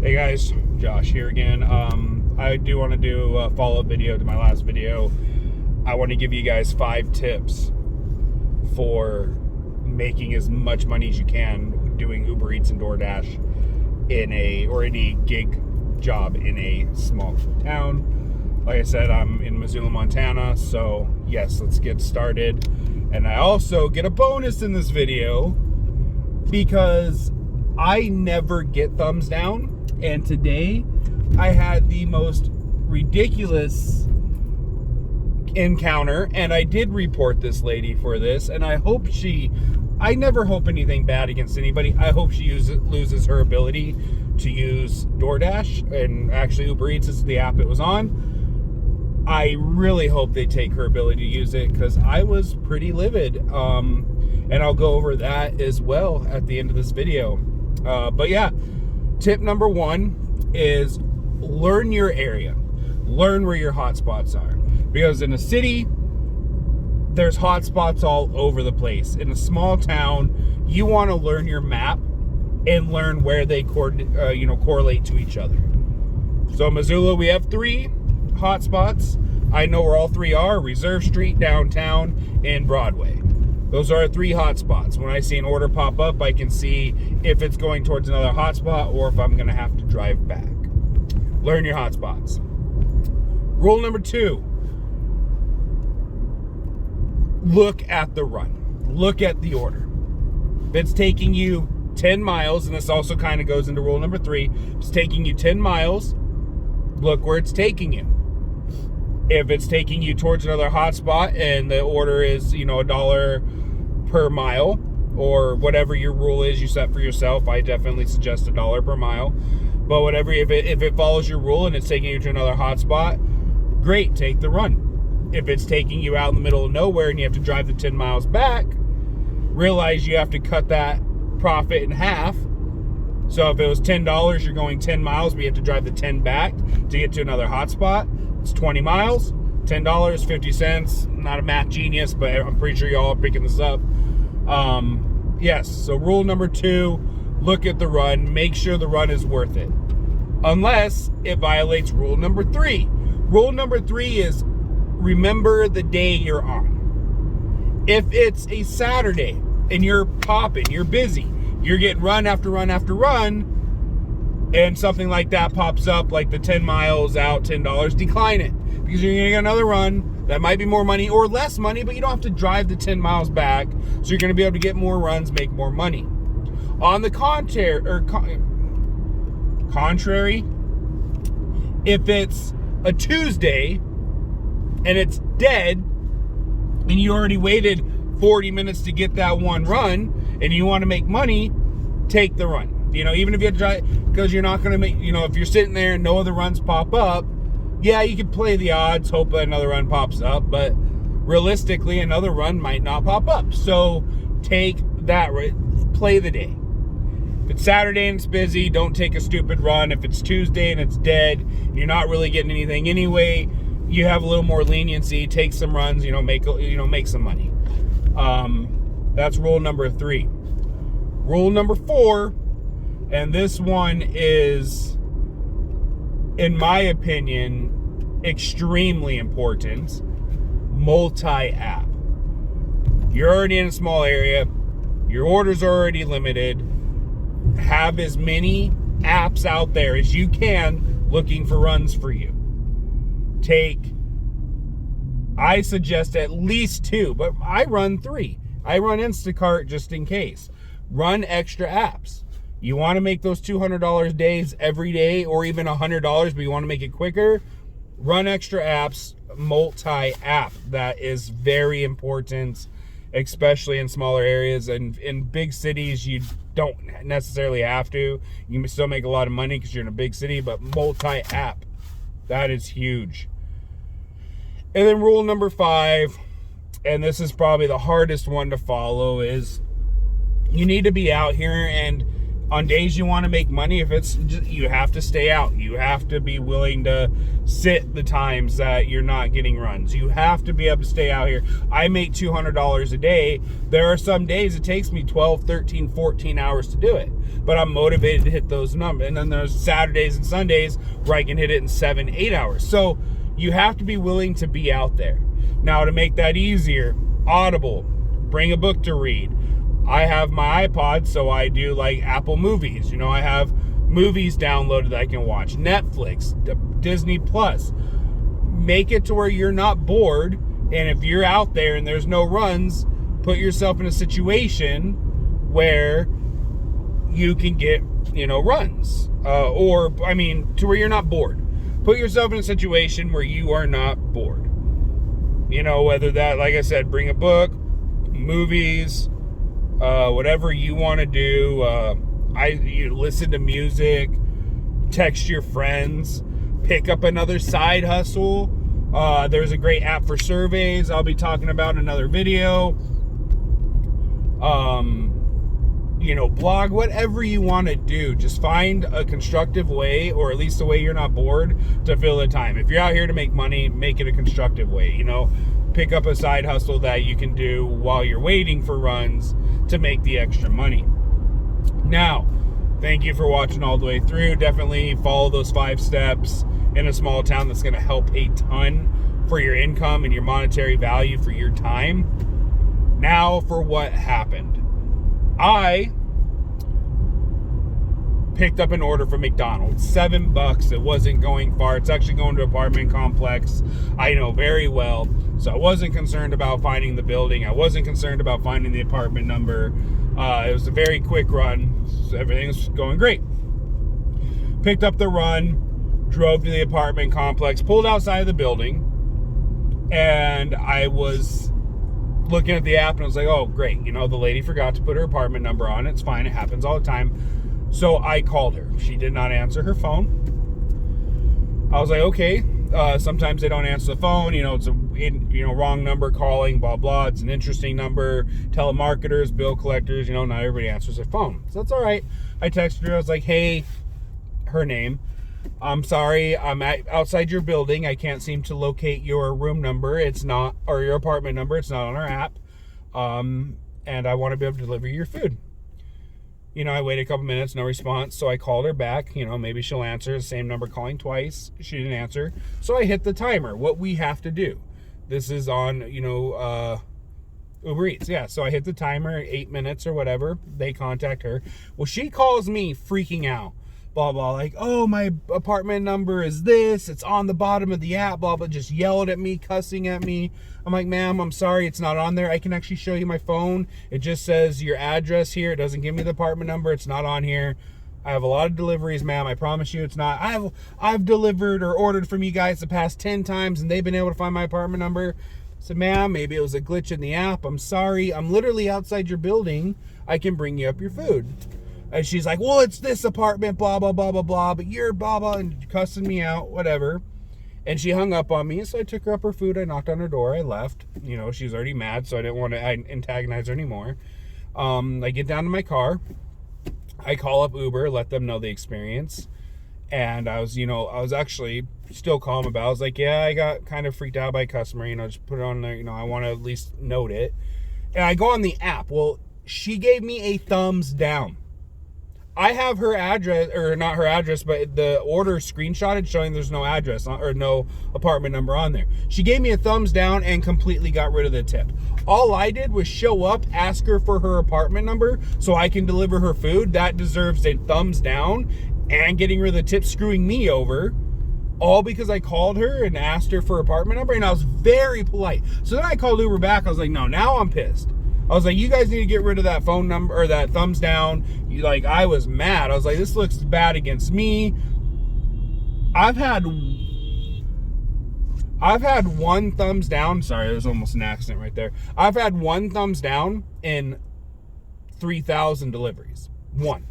Hey guys, Josh here again. I do want to do a follow-up video to my last video. I want to give you guys 5 tips for making as much money as you can doing Uber Eats and DoorDash or any gig job in a small town. Like I said, I'm in Missoula, Montana, so yes, let's get started. And I also get a bonus in this video because I never get thumbs down. And today I had the most ridiculous encounter, and I did report this lady for this, and I never hope anything bad against anybody. I hope she loses her ability to use DoorDash, and actually Uber Eats is the app it was on. I really hope they take her ability to use it, because I was pretty livid, and I'll go over that as well at the end of this video. But yeah, tip number 1 is learn your area. Learn where your hotspots are. Because in a city, there's hotspots all over the place. In a small town, you want to learn your map and learn where they correlate to each other. So in Missoula, we have 3 hotspots. I know where all 3 are: Reserve Street, downtown, and Broadway. Those are our 3 hotspots. When I see an order pop up, I can see if it's going towards another hotspot or if I'm going to have to drive back. Learn your hotspots. Rule number 2, look at the run. Look at the order. If it's taking you 10 miles, and this also kind of goes into rule number 3, if it's taking you 10 miles, look where it's taking you. If it's taking you towards another hotspot and the order is, $1 per mile, or whatever your rule is you set for yourself, I definitely suggest $1 per mile. But whatever, if it follows your rule and it's taking you to another hotspot, great, take the run. If it's taking you out in the middle of nowhere and you have to drive the 10 miles back, realize you have to cut that profit in half. So if it was $10, you're going 10 miles, but you have to drive the 10 back to get to another hotspot. It's 20 miles, $10, 50 cents. Not a math genius, but I'm pretty sure y'all are picking this up. Yes, so rule number 2, look at the run. Make sure the run is worth it. Unless it violates rule number 3. Rule number 3 is remember the day you're on. If it's a Saturday and you're popping, you're busy, you're getting run after run after run, and something like that pops up, like the 10 miles out, $10, decline it. Because you're going to get another run that might be more money or less money, but you don't have to drive the 10 miles back. So you're going to be able to get more runs, make more money. On the contrary, if it's a Tuesday and it's dead and you already waited 40 minutes to get that one run and you want to make money, take the run. Even if you have to drive, because you're not going to make, if you're sitting there and no other runs pop up, yeah, you could play the odds, hope that another run pops up, but realistically, another run might not pop up. So take that, play the day. If it's Saturday and it's busy, don't take a stupid run. If it's Tuesday and it's dead, and you're not really getting anything anyway, you have a little more leniency, take some runs, make some money. That's rule number 3. Rule number 4, and this one is, in my opinion, extremely important: multi-app. You're already in a small area, your orders are already limited. Have as many apps out there as you can looking for runs for you. I suggest at least 2, but I run 3. I run Instacart just in case. Run extra apps. You want to make those $200 days every day, or even $100, but you want to make it quicker, run extra apps, multi-app. That is very important, especially in smaller areas. And in big cities, you don't necessarily have to. You can still make a lot of money because you're in a big city, but multi-app, that is huge. And then rule number 5, and this is probably the hardest one to follow, is you need to be out here and On days you want to make money, if it's just, you have to stay out. You have to be willing to sit the times that you're not getting runs. You have to be able to stay out here. I make $200 a day. There are some days it takes me 12, 13, 14 hours to do it, but I'm motivated to hit those numbers. And then there's Saturdays and Sundays where I can hit it in 7, 8 hours. So you have to be willing to be out there. Now, to make that easier, Audible, bring a book to read. I have my iPod, so I do like Apple Movies. You know, I have movies downloaded that I can watch. Netflix, Disney Plus. Make it to where you're not bored, and if you're out there and there's no runs, put yourself in a situation where you can get, runs. To where you're not bored. Put yourself in a situation where you are not bored. Whether that, like I said, bring a book, movies, whatever you want to do. You listen to music, text your friends, pick up another side hustle. There's a great app for surveys I'll be talking about in another video. Blog, whatever you want to do. Just find a constructive way, or at least a way you're not bored, to fill the time. If you're out here to make money, make it a constructive way. Pick up a side hustle that you can do while you're waiting for runs to make the extra money. Now, thank you for watching all the way through. Definitely follow those 5 steps in a small town. That's going to help a ton for your income and your monetary value for your time. Now for what happened. I picked up an order from McDonald's, $7. It wasn't going far. It's actually going to an apartment complex I know very well. So I wasn't concerned about finding the building. I wasn't concerned about finding the apartment number. It was a very quick run. So everything was going great. Picked up the run, drove to the apartment complex, pulled outside of the building, and I was looking at the app and I was like, oh, great. The lady forgot to put her apartment number on. It's fine. It happens all the time. So I called her. She did not answer her phone. I was like, okay. Sometimes they don't answer the phone. It's a wrong number calling, blah, blah. It's an interesting number. Telemarketers, bill collectors, not everybody answers their phone. So that's all right. I texted her. I was like, hey, her name. I'm sorry. I'm outside your building. I can't seem to locate your room number. Or your apartment number. It's not on our app. And I want to be able to deliver your food. I waited a couple minutes, no response. So I called her back. Maybe she'll answer. The same number calling twice. She didn't answer. So I hit the timer. What we have to do. This is on, Uber Eats. Yeah, so I hit the timer, 8 minutes or whatever. They contact her. Well, she calls me freaking out. Blah, blah, like, oh, my apartment number is this. It's on the bottom of the app, blah, blah, just yelled at me, cussing at me. I'm like, ma'am, I'm sorry, it's not on there. I can actually show you my phone. It just says your address here. It doesn't give me the apartment number. It's not on here. I have a lot of deliveries, ma'am. I promise you it's not. I've delivered or ordered from you guys the past 10 times, and they've been able to find my apartment number. I said, ma'am, maybe it was a glitch in the app. I'm sorry. I'm literally outside your building. I can bring you up your food. And she's like, well, it's this apartment, blah, blah, blah, blah, blah, but you're blah, blah, and cussing me out, whatever. And she hung up on me, so I took her up her food. I knocked on her door. I left. She was already mad, so I didn't want to antagonize her anymore. I get down to my car. I call up Uber, let them know the experience. And I was actually still calm about it. I was like, yeah, I got kind of freaked out by a customer. Just put it on there. I want to at least note it. And I go on the app. Well, she gave me a thumbs down. I have her address, or not her address, but the order screenshotted showing there's no address or no apartment number on there. She gave me a thumbs down and completely got rid of the tip. All I did was show up, ask her for her apartment number so I can deliver her food. That deserves a thumbs down, and getting rid of the tip, screwing me over, all because I called her and asked her for her apartment number, and I was very polite. So then I called Uber back. I was like, no, now I'm pissed. I was like, you guys need to get rid of that phone number, or that thumbs down. I was mad. I was like, this looks bad against me. I've had one thumbs down. Sorry, there's almost an accident right there. I've had one thumbs down in 3,000 deliveries. One.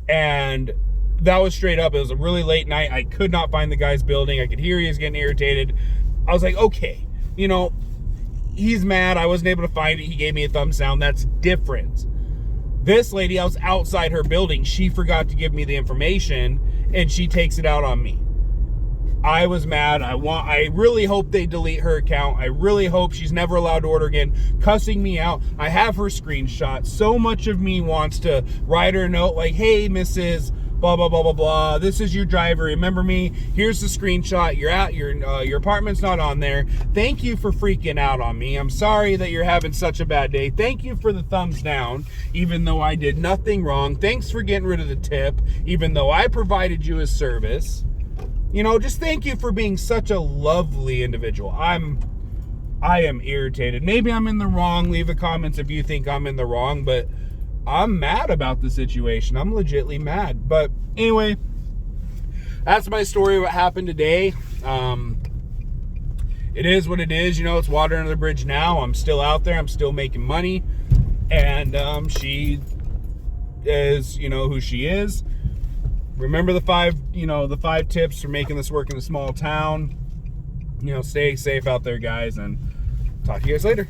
And that was straight up. It was a really late night. I could not find the guy's building. I could hear he was getting irritated. I was like, okay, he's mad. I wasn't able to find it. He gave me a thumbs down. That's different. This lady, I was outside her building. She forgot to give me the information, and she takes it out on me. I was mad. I really hope they delete her account. I really hope she's never allowed to order again, cussing me out. I have her screenshot. So much of me wants to write her a note like, hey, Mrs. blah, blah, blah, blah, blah. This is your driver. Remember me? Here's the screenshot. You're at your apartment's not on there. Thank you for freaking out on me. I'm sorry that you're having such a bad day. Thank you for the thumbs down, even though I did nothing wrong. Thanks for getting rid of the tip, even though I provided you a service. You know, just thank you for being such a lovely individual. I am irritated. Maybe I'm in the wrong. Leave the comments if you think I'm in the wrong, but I'm mad about the situation. I'm legitly mad. But anyway, that's my story, what happened today. It is what it is. You know, it's water under the bridge now. I'm still out there. I'm still making money. And she is, you know, who she is. Remember the five tips for making this work in a small town. You know, stay safe out there, guys, and talk to you guys later.